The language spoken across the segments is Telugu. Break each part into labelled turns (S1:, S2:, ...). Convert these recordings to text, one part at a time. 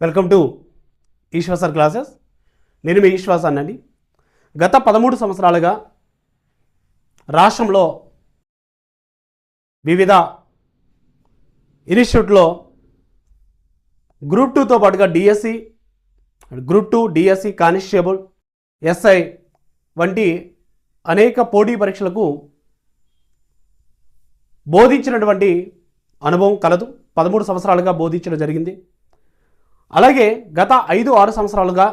S1: Welcome to Eshwar classes. నేను మీ ఈశ్వాస్ అనండి. గత 13 సంవత్సరాలుగా రాష్ట్రంలో వివిధ ఇన్స్టిట్యూట్లో గ్రూప్ 2తో పాటుగా DSC, group 2, DSC, constable, SI వంటి అనేక పోటీ పరీక్షలకు బోధించినటువంటి అనుభవం కలదు. 13 సంవత్సరాలుగా బోధించడం జరిగింది. అలాగే గత 5-6 సంవత్సరాలుగా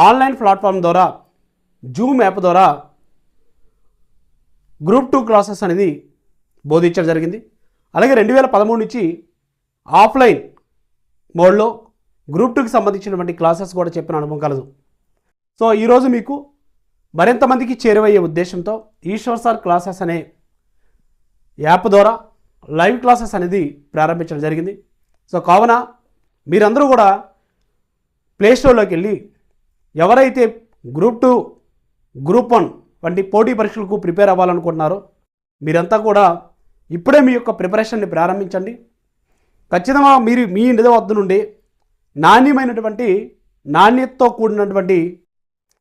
S1: ఆన్లైన్ ప్లాట్ఫామ్ ద్వారా, జూమ్ యాప్ ద్వారా గ్రూప్ 2 క్లాసెస్ అనేది బోధించడం జరిగింది. అలాగే 2013 నుంచి ఆఫ్లైన్ మోడ్లో గ్రూప్ 2కి సంబంధించినటువంటి క్లాసెస్ కూడా చెప్పిన అనుభవం కలదు. సో ఈరోజు మీకు మరింత మందికి చేరువయ్యే ఉద్దేశంతో ఈశ్వర్ క్లాసెస్ అనే యాప్ ద్వారా లైవ్ క్లాసెస్ అనేది ప్రారంభించడం జరిగింది. సో కావున మీరందరూ కూడా ప్లేస్టోర్లోకి వెళ్ళి ఎవరైతే గ్రూప్ 2, గ్రూప్ 1 వంటి పోటీ పరీక్షలకు ప్రిపేర్ అవ్వాలనుకుంటున్నారో మీరంతా కూడా ఇప్పుడే మీ యొక్క ప్రిపరేషన్ని ప్రారంభించండి. ఖచ్చితంగా మీరు మీ ఇంటి వద్ద నుండి నాణ్యతతో కూడినటువంటి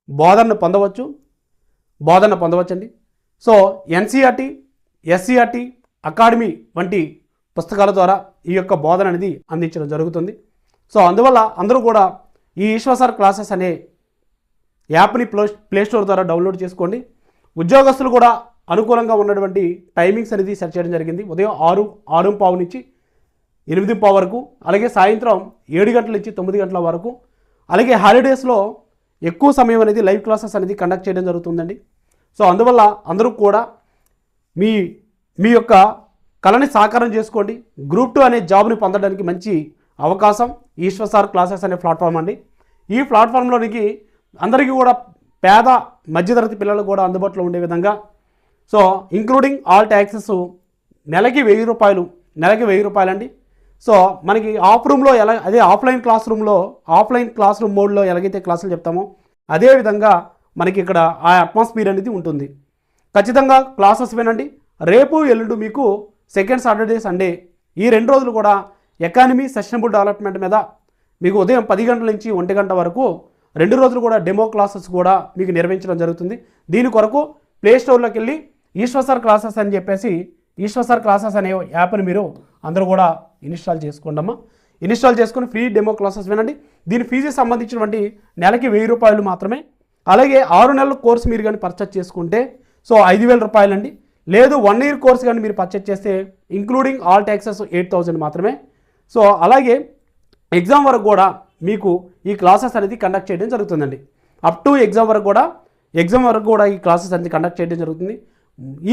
S1: బోధన పొందవచ్చండి. సో ఎన్సీఆర్టీ, ఎస్సీఆర్టీ అకాడమీ వంటి పుస్తకాల ద్వారా ఈ యొక్క బోధన అనేది అందించడం జరుగుతుంది. సో అందువల్ల అందరూ కూడా ఈ ఈశ్వర్ క్లాసెస్ అనే యాప్ని ప్లేస్టోర్ ద్వారా డౌన్లోడ్ చేసుకోండి. ఉద్యోగస్తులు కూడా అనుకూలంగా ఉన్నటువంటి టైమింగ్స్ అనేది సెట్ చేయడం జరిగింది. ఉదయం 6:15 నుంచి 8:15 వరకు, అలాగే సాయంత్రం 7 గంటల నుంచి 9 గంటల వరకు, అలాగే హాలిడేస్లో ఎక్కువ సమయం అనేది లైవ్ క్లాసెస్ అనేది కండక్ట్ చేయడం జరుగుతుందండి. సో అందువల్ల అందరూ కూడా మీ యొక్క కళని సాకారం చేసుకోండి. గ్రూప్ 2 అనే జాబ్ని పొందడానికి మంచి అవకాశం ఈశ్వర్ క్లాసెస్ అనే ప్లాట్ఫామ్ అండి. ఈ ప్లాట్ఫామ్లోనికి అందరికీ కూడా పేద మధ్యతరగతి పిల్లలు కూడా అందుబాటులో ఉండే విధంగా, సో ఇంక్లూడింగ్ ఆల్ ట్యాక్సెస్ నెలకి 1000 రూపాయలు అండి. సో మనకి ఆఫ్లైన్ క్లాస్ రూమ్ మోడ్లో ఎలాగైతే క్లాసులు చెప్తామో అదేవిధంగా మనకి ఇక్కడ ఆ అట్మాస్ఫియర్ అనేది ఉంటుంది. ఖచ్చితంగా క్లాసెస్ వినండి. రేపు ఎల్లుండి మీకు సెకండ్ సాటర్డే, సండే ఈ 2 రోజులు కూడా ఎకానమీ, సస్టైనబుల్ డెవలప్మెంట్ మీద మీకు ఉదయం 10 గంటల నుంచి 1 గంట వరకు 2 రోజులు కూడా డెమో క్లాసెస్ కూడా మీకు నిర్వహించడం జరుగుతుంది. దీని కొరకు ప్లేస్టోర్లోకి వెళ్ళి ఈశ్వర్ క్లాసెస్ అని చెప్పేసి ఈశ్వర్ క్లాసెస్ అనే యాప్ని మీరు అందరూ కూడా ఇన్స్టాల్ చేసుకోండమ్మా. ఇన్స్టాల్ చేసుకుని ఫ్రీ డెమో క్లాసెస్ వినండి. దీని ఫీజు సంబంధించినటువంటి నెలకి 1000 రూపాయలు మాత్రమే. అలాగే 6 నెలల కోర్సు మీరు కానీ పర్చేస్ చేసుకుంటే సో 5000 రూపాయలు అండి. లేదు 1 ఇయర్ కోర్స్ కానీ మీరు పర్చేస్ చేస్తే ఇంక్లూడింగ్ ఆల్ ట్యాక్సెస్ 8000 మాత్రమే. సో అలాగే ఎగ్జామ్ వరకు కూడా మీకు ఈ క్లాసెస్ అనేది కండక్ట్ చేయడం జరుగుతుందండి. అప్ టు ఎగ్జామ్ వరకు కూడా ఈ క్లాసెస్ అనేది కండక్ట్ చేయడం జరుగుతుంది.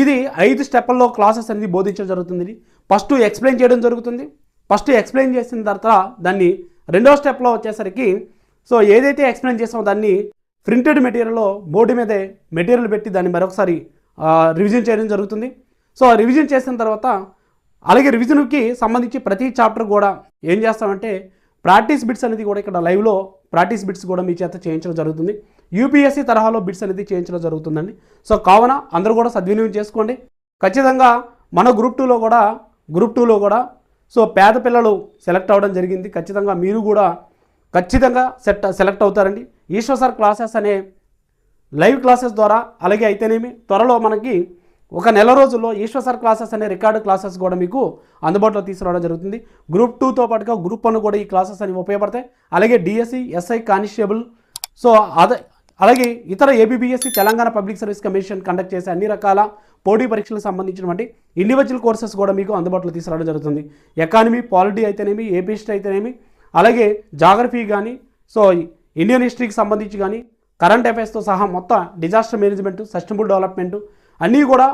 S1: ఇది 5 స్టెప్పుల్లో క్లాసెస్ అనేది బోధించడం జరుగుతుంది. ఫస్ట్ ఎక్స్ప్లెయిన్ చేయడం జరుగుతుంది. ఫస్ట్ ఎక్స్ప్లెయిన్ చేసిన తర్వాత దాన్ని 2వ స్టెప్లో వచ్చేసరికి సో ఏదైతే ఎక్స్ప్లెయిన్ చేసామో దాన్ని ప్రింటెడ్ మెటీరియల్లో బోర్డు మీదే మెటీరియల్ పెట్టి దాన్ని మరొకసారి రివిజన్ చేయడం జరుగుతుంది. సో రివిజన్ చేసిన తర్వాత అలాగే రివిజన్కి సంబంధించి ప్రతి చాప్టర్ కూడా ఏం చేస్తామంటే ప్రాక్టీస్ బిట్స్ అనేది కూడా ఇక్కడ లైవ్లో ప్రాక్టీస్ బిట్స్ కూడా మీ చేత చేయించడం జరుగుతుంది. యూపీఎస్సీ తరహాలో బిట్స్ అనేది చేయించడం జరుగుతుందండి. సో కావున అందరూ కూడా సద్వినియోగం చేసుకోండి. ఖచ్చితంగా మన గ్రూప్ 2లో కూడా సో పేద పిల్లలు సెలెక్ట్ అవ్వడం జరిగింది. ఖచ్చితంగా మీరు కూడా సెలెక్ట్ అవుతారండి. ఈశ్వర్ క్లాసెస్ అనే లైవ్ క్లాసెస్ ద్వారా. అలాగే అయితేనేమి త్వరలో మనకి ఒక నెల రోజుల్లో ఈశ్వర్ క్లాసెస్ అనే రికార్డు క్లాసెస్ కూడా మీకు అందుబాటులో తీసుకురావడం జరుగుతుంది. గ్రూప్ 2తో పాటుగా గ్రూప్ 1 కూడా ఈ క్లాసెస్ అనేవి ఉపయోగపడతాయి. అలాగే డిఎస్సి, ఎస్ఐ, కానిస్టేబుల్, సో అలాగే ఇతర APPSC, Telangana Public Service Commission conduct చేసే అన్ని రకాల పోటీ పరీక్షలకు సంబంధించినటువంటి ఇండివిజువల్ కోర్సెస్ కూడా మీకు అందుబాటులో తీసుకురావడం జరుగుతుంది. ఎకానమీ, పాలిటీ అయితేనేమి, ఏపీ హిస్టరీ అయితేనేమి, అలాగే జాగ్రఫీ కానీ, సో ఇండియన్ హిస్టరీకి సంబంధించి కానీ, కరెంట్ అఫైర్స్తో సహా మొత్తం డిజాస్టర్ మేనేజ్మెంట్, సస్టైనబుల్ డెవలప్మెంట్ అన్నీ కూడా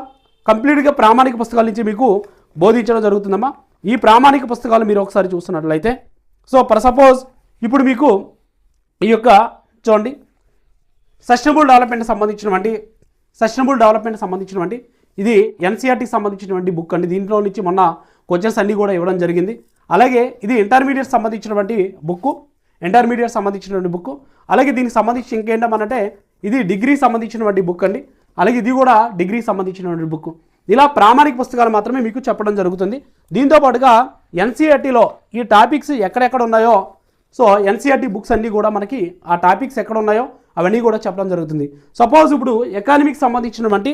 S1: కంప్లీట్గా ప్రామాణిక పుస్తకాల నుంచి మీకు బోధించడం జరుగుతుందమ్మా. ఈ ప్రామాణిక పుస్తకాలు మీరు ఒకసారి చూస్తున్నట్లయితే సో సపోజ్ ఇప్పుడు మీకు ఈ యొక్క చూడండి సస్టైనబుల్ డెవలప్మెంట్ సంబంధించినటువంటి ఇది ఎన్సీఆర్టీకి సంబంధించినటువంటి బుక్ అండి. దీంట్లో నుంచి మొన్న క్వశ్చన్స్ అన్నీ కూడా ఇవ్వడం జరిగింది. అలాగే ఇది ఇంటర్మీడియట్ సంబంధించినటువంటి బుక్. అలాగే దీనికి సంబంధించి ఇంకేంటమనంటే ఇది డిగ్రీ సంబంధించినటువంటి బుక్ అండి. అలాగే ఇది కూడా డిగ్రీ సంబంధించినటువంటి బుక్. ఇలా ప్రామాణిక పుస్తకాలు మాత్రమే మీకు చెప్పడం జరుగుతుంది. దీంతో పాటుగా ఎన్సీఆర్టీలో ఈ టాపిక్స్ ఎక్కడెక్కడ ఉన్నాయో సో ఎన్సీఆర్టీ బుక్స్ అన్నీ కూడా మనకి ఆ టాపిక్స్ ఎక్కడ ఉన్నాయో అవన్నీ కూడా చెప్పడం జరుగుతుంది. సపోజ్ ఇప్పుడు ఎకానమీకి సంబంధించినటువంటి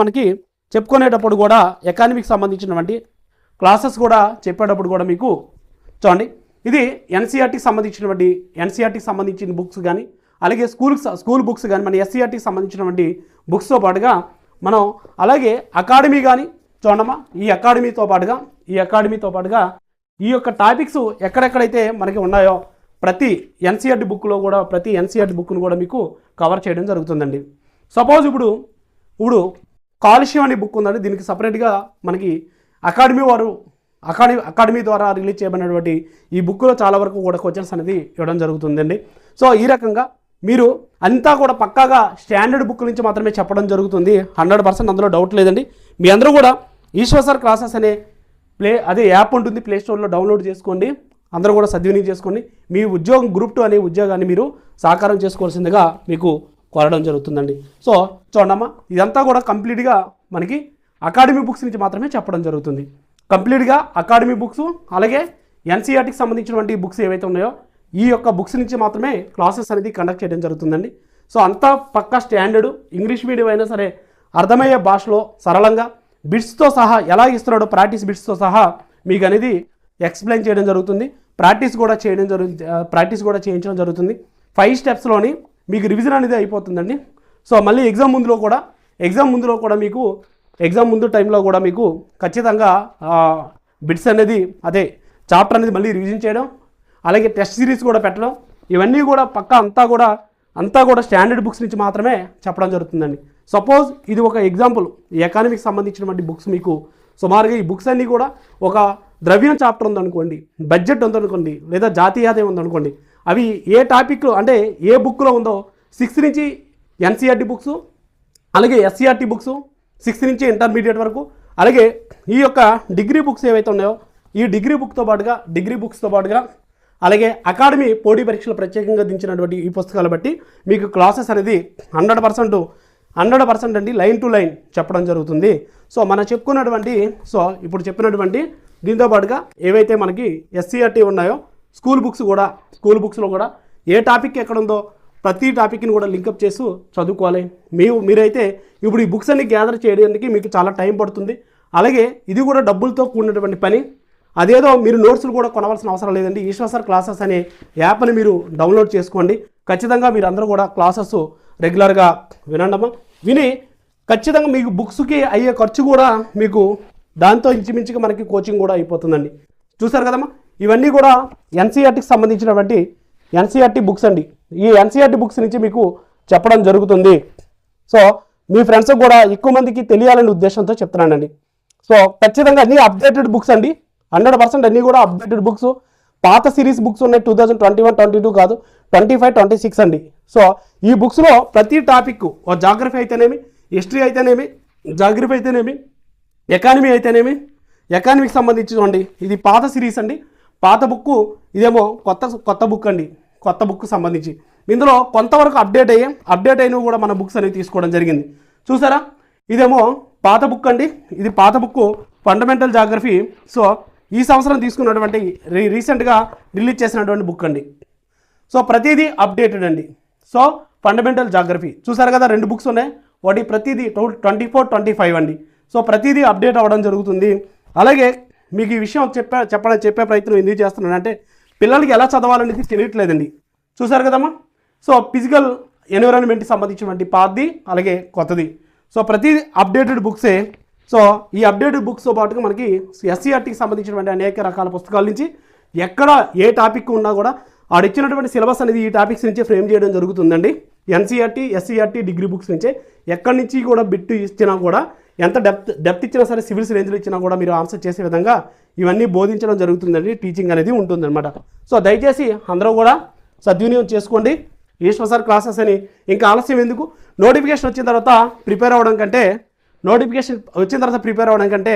S1: మనకి చెప్పుకునేటప్పుడు కూడా ఎకానమీకి సంబంధించినటువంటి క్లాసెస్ కూడా చెప్పేటప్పుడు కూడా మీకు చూడండి, ఇది ఎన్సీఆర్టీకి సంబంధించిన బుక్స్ కానీ అలాగే స్కూల్ బుక్స్ కానీ మన ఎస్సీఆర్టీకి సంబంధించినటువంటి బుక్స్తో పాటుగా మనం అలాగే అకాడమీ కానీ చూడమ్మా, ఈ అకాడమీతో పాటుగా ఈ యొక్క టాపిక్స్ ఎక్కడెక్కడైతే మనకి ఉన్నాయో ప్రతి ఎన్సీఆర్టీ బుక్ను కూడా మీకు కవర్ చేయడం జరుగుతుందండి. సపోజ్ ఇప్పుడు కాలుష్యం అనే బుక్ ఉందండి, దీనికి సపరేట్గా మనకి అకాడమీ ద్వారా రిలీజ్ చేయబడినటువంటి ఈ బుక్లో చాలా వరకు కూడా క్వశ్చన్స్ అనేది ఇవ్వడం జరుగుతుందండి. సో ఈ రకంగా మీరు అంతా కూడా పక్కాగా స్టాండర్డ్ బుక్ నుంచి మాత్రమే చెప్పడం జరుగుతుంది. 100% అందులో డౌట్ లేదండి. మీ అందరూ కూడా ఈశ్వర్ సార్ క్లాసెస్ అనే యాప్ ఉంటుంది, ప్లే స్టోర్లో డౌన్లోడ్ చేసుకోండి. అందరూ కూడా సద్వినియోగం చేసుకోండి. మీ ఉద్యోగం గ్రూప్ 2 అనే ఉద్యోగాన్ని మీరు సాకారం చేసుకోవాల్సిందిగా మీకు కోరడం జరుగుతుందండి. సో చూడమ్మా, ఇదంతా కూడా కంప్లీట్గా మనకి అకాడమీ బుక్స్ నుంచి మాత్రమే చెప్పడం జరుగుతుంది. కంప్లీట్గా అకాడమీ బుక్స్ అలాగే ఎన్సీఆర్టీకి సంబంధించినటువంటి బుక్స్ ఏవైతే ఉన్నాయో ఈ యొక్క బుక్స్ నుంచి మాత్రమే క్లాసెస్ అనేది కండక్ట్ చేయడం జరుగుతుందండి. సో అంతా పక్కా స్టాండర్డ్ ఇంగ్లీష్ మీడియం అయినా సరే అర్థమయ్యే భాషలో సరళంగా బిట్స్తో సహా ఎలా ఇస్తున్నాడో ప్రాక్టీస్ బిట్స్తో సహా మీకు అనేది ఎక్స్ప్లెయిన్ చేయడం జరుగుతుంది. ప్రాక్టీస్ కూడా చేయించడం జరుగుతుంది. 5 స్టెప్స్లోని మీకు రివిజన్ అనేది అయిపోతుందండి. సో మళ్ళీ ఎగ్జామ్ ముందులో కూడా మీకు ఎగ్జామ్ ముందు టైంలో కూడా మీకు ఖచ్చితంగా బిట్స్ అనేది చాప్టర్ అనేది మళ్ళీ రివిజన్ చేయడం, అలాగే టెస్ట్ సిరీస్ కూడా పెట్టడం, ఇవన్నీ కూడా పక్కా అంతా కూడా స్టాండర్డ్ బుక్స్ నుంచి మాత్రమే చెప్పడం జరుగుతుందండి. సపోజ్ ఇది ఒక ఎగ్జాంపుల్, ఈ ఎకానమీకి సంబంధించినటువంటి బుక్స్ మీకు సుమారుగా ఈ బుక్స్ అన్నీ కూడా ఒక ద్రవ్యం చాప్టర్ ఉందనుకోండి, బడ్జెట్ ఉందనుకోండి, లేదా జాతీయ ఆదాయం ఉందనుకోండి, అవి ఏ టాపిక్ అంటే ఏ బుక్లో ఉందో 6th నుంచి ఎన్సీఆర్టీ బుక్స్ అలాగే ఎస్సీఆర్టీ బుక్స్ 6th నుంచి ఇంటర్మీడియట్ వరకు, అలాగే ఈ యొక్క డిగ్రీ బుక్స్ ఏవైతే ఉన్నాయో ఈ డిగ్రీ బుక్స్తో పాటుగా అలాగే అకాడమీ పోటీ పరీక్షలు ప్రత్యేకంగా దించినటువంటి ఈ పుస్తకాలు బట్టి మీకు క్లాసెస్ అనేది 100% అండి లైన్ టు లైన్ చెప్పడం జరుగుతుంది. సో మనం ఇప్పుడు చెప్పినటువంటి దీంతో పాటుగా ఏవైతే మనకి ఎస్సీఆర్టీ ఉన్నాయో స్కూల్ బుక్స్లో కూడా ఏ టాపిక్ ఎక్కడ ఉందో ప్రతి టాపిక్ని కూడా లింకప్ చేసి చదువుకోవాలి. మీరైతే ఇప్పుడు ఈ బుక్స్ అన్ని గ్యాదర్ చేయడానికి మీకు చాలా టైం పడుతుంది. అలాగే ఇది కూడా డబ్బులతో కూడినటువంటి పని. అదేదో మీరు నోట్స్లు కూడా కొనవలసిన అవసరం లేదండి. ఈశ్వర్ సార్ క్లాసెస్ అనే యాప్ని మీరు డౌన్లోడ్ చేసుకోండి. ఖచ్చితంగా మీరు అందరూ కూడా క్లాసెస్ రెగ్యులర్గా విని ఖచ్చితంగా మీకు బుక్స్కి అయ్యే ఖర్చు కూడా మీకు దాంతో ఇంచుమించుగా మనకి కోచింగ్ కూడా అయిపోతుందండి. చూసారు కదమ్మా, ఇవన్నీ కూడా ఎన్సీఆర్టీకి సంబంధించినటువంటి ఎన్సీఆర్టీ బుక్స్ అండి. ఈ ఎన్సీఆర్టీ బుక్స్ నుంచి మీకు చెప్పడం జరుగుతుంది. సో మీ ఫ్రెండ్స్ కూడా ఎక్కువ మందికి తెలియాలనే ఉద్దేశంతో చెప్తున్నానండి. సో ఖచ్చితంగా అన్ని అప్డేటెడ్ బుక్స్ అండి, 100% అన్నీ కూడా అప్డేటెడ్ బుక్స్. పాత సిరీస్ బుక్స్ ఉన్నాయి, 2021-22 కాదు, 25-26 అండి. సో ఈ బుక్స్లో ప్రతి టాపిక్ జాగ్రఫీ అయితేనేమి, హిస్టరీ అయితేనేమి, జాగ్రఫీ అయితేనేమి, ఎకానమీ అయితేనేమి, ఎకానమీకి సంబంధించి చూడండి ఇది పాత సిరీస్ అండి, పాత బుక్, ఇదేమో కొత్త బుక్ అండి, కొత్త బుక్ సంబంధించి ఇందులో కొంతవరకు అప్డేట్ అయినవి కూడా మన బుక్స్ అనేవి తీసుకోవడం జరిగింది. చూసారా, ఇదేమో పాత బుక్ అండి, ఇది పాత బుక్ ఫండమెంటల్ జాగ్రఫీ. సో ఈ సంవత్సరం తీసుకున్నటువంటి రీసెంట్గా రిలీజ్ చేసినటువంటి బుక్ అండి. సో ప్రతిదీ అప్డేటెడ్ అండి. సో ఫండమెంటల్ జాగ్రఫీ చూసారు కదా, 2 బుక్స్ ఉన్నాయి, ఒకటి ప్రతిదీ 24-25 అండి. సో ప్రతిదీ అప్డేట్ అవ్వడం జరుగుతుంది. అలాగే మీకు ఈ విషయం చెప్పే ప్రయత్నం ఎందుకు చేస్తున్నానంటే పిల్లలకి ఎలా చదవాలనేది తెలియట్లేదండి. చూసారు కదమ్మా, సో ఫిజికల్ ఎన్విరాన్మెంట్కి సంబంధించినటువంటి పాతది అలాగే కొత్తది, సో ప్రతి అప్డేటెడ్ బుక్సే. సో ఈ అప్డేటెడ్ బుక్స్తో పాటుగా మనకి ఎస్సీఆర్టీకి సంబంధించినటువంటి అనేక రకాల పుస్తకాల నుంచి ఎక్కడ ఏ టాపిక్ ఉన్నా కూడా ఆడిచ్చినటువంటి సిలబస్ అనేది ఈ టాపిక్స్ నుంచే ఫ్రేమ్ చేయడం జరుగుతుందండి. ఎన్సీఆర్టీ, ఎస్సీఆర్టీ డిగ్రీ బుక్స్ నుంచే ఎక్కడి నుంచి కూడా బిట్ ఇచ్చినా కూడా ఎంత డెప్త్ ఇచ్చినా సరే, సివిల్స్ రేంజ్లో ఇచ్చినా కూడా మీరు ఆన్సర్ చేసే విధంగా ఇవన్నీ బోధించడం జరుగుతుందండి. టీచింగ్ అనేది ఉంటుందన్నమాట. సో దయచేసి అందరూ కూడా సద్వినియోగం చేసుకోండి ఈశ్వర్ సార్ క్లాసెస్ అని. ఇంకా ఆలస్యం ఎందుకు, నోటిఫికేషన్ వచ్చిన తర్వాత ప్రిపేర్ అవ్వడం కంటే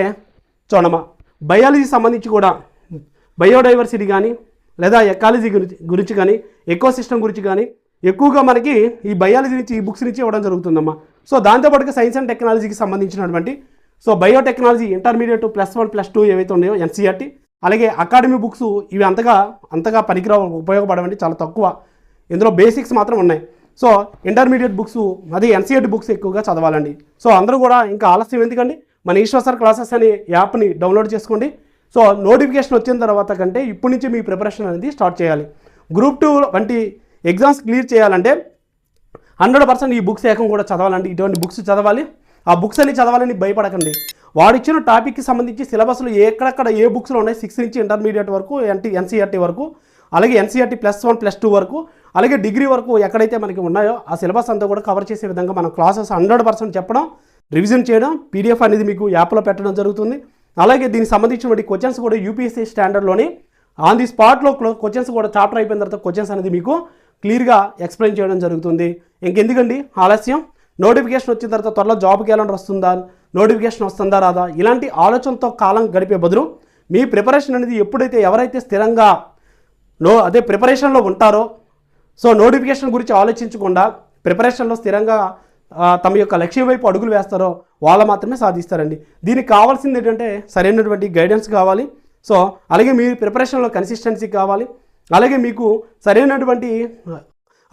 S1: చూడమ్మా, బయాలజీ సంబంధించి కూడా బయోడైవర్సిటీ కానీ లేదా ఎకాలజీ గురించి కానీ ఎకో సిస్టమ్ గురించి కానీ ఎక్కువగా మనకి ఈ బయాలజీ నుంచి ఈ బుక్స్ నుంచి ఇవ్వడం జరుగుతుందమ్మా. సో దాంతోపాటుగా సైన్స్ అండ్ టెక్నాలజీకి సంబంధించినటువంటి బయోటెక్నాలజీ ఇంటర్మీడియట్ +1 +2 ఏవైతే ఉన్నాయో ఎన్సీఆర్టీ, అలాగే అకాడమీ బుక్స్ ఇవి అంతగా పనికిరావు, ఉపయోగపడవండి, చాలా తక్కువ. ఇందులో బేసిక్స్ మాత్రం ఉన్నాయి. సో ఇంటర్మీడియట్ బుక్స్ అది ఎన్సీఆర్టీ బుక్స్ ఎక్కువగా చదవాలండి. సో అందరూ కూడా ఇంకా ఆలస్యం ఎందుకండి, మన ఈశ్వర్ సార్ క్లాసెస్ అనే యాప్ని డౌన్లోడ్ చేసుకోండి. సో నోటిఫికేషన్ వచ్చిన తర్వాత కంటే ఇప్పటి నుంచి మీ ప్రిపరేషన్ అనేది స్టార్ట్ చేయాలి. గ్రూప్ 2 వంటి ఎగ్జామ్స్ క్లియర్ చేయాలంటే 100% ఈ బుక్స్ ఏకం కూడా చదవాలండి. ఇటువంటి బుక్స్ చదవాలి. ఆ బుక్స్ అన్ని చదవాలని భయపడకండి. వాడిచ్చిన టాపిక్కి సంబంధించి సిలబస్లు ఎక్కడెక్కడ ఏ బుక్స్లో ఉన్నాయి 6 నుంచి ఇంటర్మీడియట్ వరకు, ఎన్సీఆర్టీ వరకు, అలాగే ఎన్సీఆర్టీ +1 +2 వరకు, అలాగే డిగ్రీ వరకు ఎక్కడైతే మనకి ఉన్నాయో ఆ సిలబస్ అంతా కూడా కవర్ చేసే విధంగా మనం క్లాసెస్ 100% చెప్పడం, రివిజన్ చేయడం, పీడిఎఫ్ అనేది మీకు యాప్లో పెట్టడం జరుగుతుంది. అలాగే దీనికి సంబంధించిన క్వశ్చన్స్ కూడా యూపీఎస్సీ స్టాండర్డ్లోని ఆన్ ది స్పాట్లో క్వశ్చన్స్ కూడా చాప్టర్ అయిపోయిన తర్వాత క్వశ్చన్స్ అనేది మీకు క్లియర్గా ఎక్స్ప్లెయిన్ చేయడం జరుగుతుంది. ఇంకెందుకండి ఆలస్యం, నోటిఫికేషన్ వచ్చిన తర్వాత త్వరలో జాబ్ క్యాలెండర్ వస్తుందా, నోటిఫికేషన్ వస్తుందా రాదా, ఇలాంటి ఆలోచనతో కాలం గడిపే బదులు మీ ప్రిపరేషన్ అనేది ఎప్పుడైతే ఎవరైతే స్థిరంగా ప్రిపరేషన్లో ఉంటారో, సో నోటిఫికేషన్ గురించి ఆలోచించకుండా ప్రిపరేషన్లో స్థిరంగా తమ యొక్క లక్ష్యం వైపు అడుగులు వేస్తారో వాళ్ళు మాత్రమే సాధిస్తారండి. దీనికి కావాల్సింది ఏంటంటే సరైనటువంటి గైడెన్స్ కావాలి. సో అలాగే మీ ప్రిపరేషన్లో కన్సిస్టెన్సీ కావాలి. అలాగే మీకు సరైనటువంటి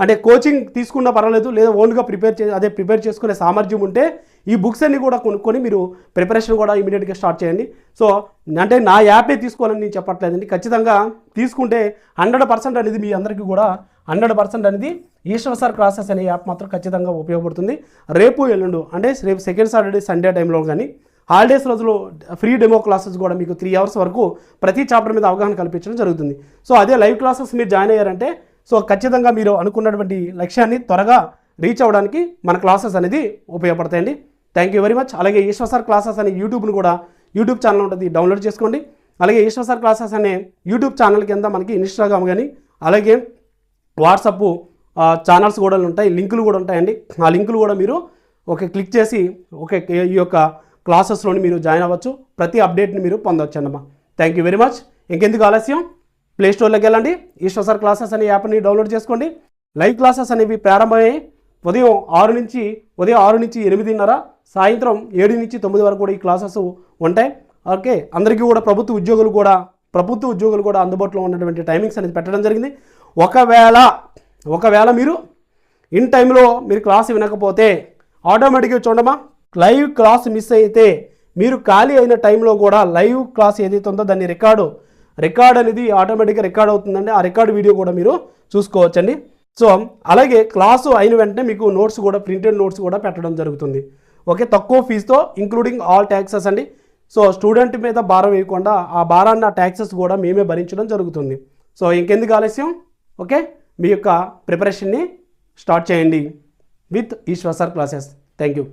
S1: అంటే కోచింగ్ తీసుకున్నా పర్వాలేదు, లేదా ఓన్గా ప్రిపేర్ చేసుకునే సామర్థ్యం ఉంటే ఈ బుక్స్ అన్ని కూడా కొనుక్కొని మీరు ప్రిపరేషన్ కూడా ఇమీడియట్గా స్టార్ట్ చేయండి. సో అంటే నా యాపే తీసుకోవాలని నేను చెప్పట్లేదండి, ఖచ్చితంగా తీసుకుంటే 100% అనేది మీ అందరికీ కూడా 100% అనేది ఈశ్వర్ సార్ క్లాసెస్ అనే యాప్ మాత్రం ఖచ్చితంగా ఉపయోగపడుతుంది. రేపు ఎల్లుండు అంటే రేపు సెకండ్ సాటర్డే సండే టైంలో కానీ హాలిడేస్ రోజులు ఫ్రీ డెమో క్లాసెస్ కూడా మీకు 3 hours వరకు ప్రతి చాప్టర్ మీద అవగాహన కల్పించడం జరుగుతుంది. సో అదే లైవ్ క్లాసెస్ మీరు జాయిన్ అయ్యారంటే సో ఖచ్చితంగా మీరు అనుకున్నటువంటి లక్ష్యాన్ని త్వరగా రీచ్ అవ్వడానికి మన క్లాసెస్ అనేది ఉపయోగపడతాయండి. Thank you very much. అలాగే ఈశ్వర్ సార్ క్లాసెస్ అనే యూట్యూబ్ ఛానల్ ఉంటుంది, డౌన్లోడ్ చేసుకోండి. అలాగే ఈశ్వర్ సార్ క్లాసెస్ అనే యూట్యూబ్ ఛానల్ కింద మనకి ఇన్స్టాగ్రామ్ కానీ అలాగే వాట్సాప్ ఛానల్స్ కూడా ఉంటాయి, లింకులు కూడా ఉంటాయండి. ఆ లింకులు కూడా మీరు క్లిక్ చేసి ఈ యొక్క క్లాసెస్లోని మీరు జాయిన్ అవ్వచ్చు. ప్రతి అప్డేట్ని మీరు పొందవచ్చు అన్నమా. Thank you very much. ఇంకెందుకు ఆలస్యం, ప్లే స్టోర్లోకి వెళ్ళండి, ఈశ్వర్ సార్ క్లాసెస్ అనే యాప్ని డౌన్లోడ్ చేసుకోండి. లైవ్ క్లాసెస్ అనేవి ప్రారంభమయ్యాయి ఉదయం 6 నుంచి 8:30, సాయంత్రం 7 నుంచి 9 వరకు కూడా ఈ క్లాసెస్ ఉంటాయి. ఓకే, అందరికీ కూడా ప్రభుత్వ ఉద్యోగులు కూడా అందుబాటులో ఉన్నటువంటి టైమింగ్స్ అనేది పెట్టడం జరిగింది. ఒకవేళ మీరు ఇన్ టైంలో మీరు క్లాస్ వినకపోతే ఆటోమేటిక్గా చూడమా, లైవ్ క్లాస్ మిస్ అయితే మీరు ఖాళీ అయిన టైంలో కూడా లైవ్ క్లాస్ ఏదైతే ఉందో దాన్ని రికార్డ్ అనేది ఆటోమేటిక్గా రికార్డ్ అవుతుందండి. ఆ రికార్డ్ వీడియో కూడా మీరు చూసుకోవచ్చండి. సో అలాగే క్లాసు అయిన వెంటనే మీకు నోట్స్ కూడా ప్రింటెడ్ నోట్స్ కూడా పెట్టడం జరుగుతుంది. ఓకే, తక్కువ ఫీజుతో ఇంక్లూడింగ్ ఆల్ ట్యాక్సెస్ అండి. సో స్టూడెంట్ మీద భారం వేయకుండా ఆ భారాన్ని, ఆ ట్యాక్సెస్ కూడా మేమే భరించడం జరుగుతుంది. సో ఇంకెందుకు ఆలస్యం, ఓకే, మీ యొక్క ప్రిపరేషన్ని స్టార్ట్ చేయండి with Eshwar sir classes. Thank you.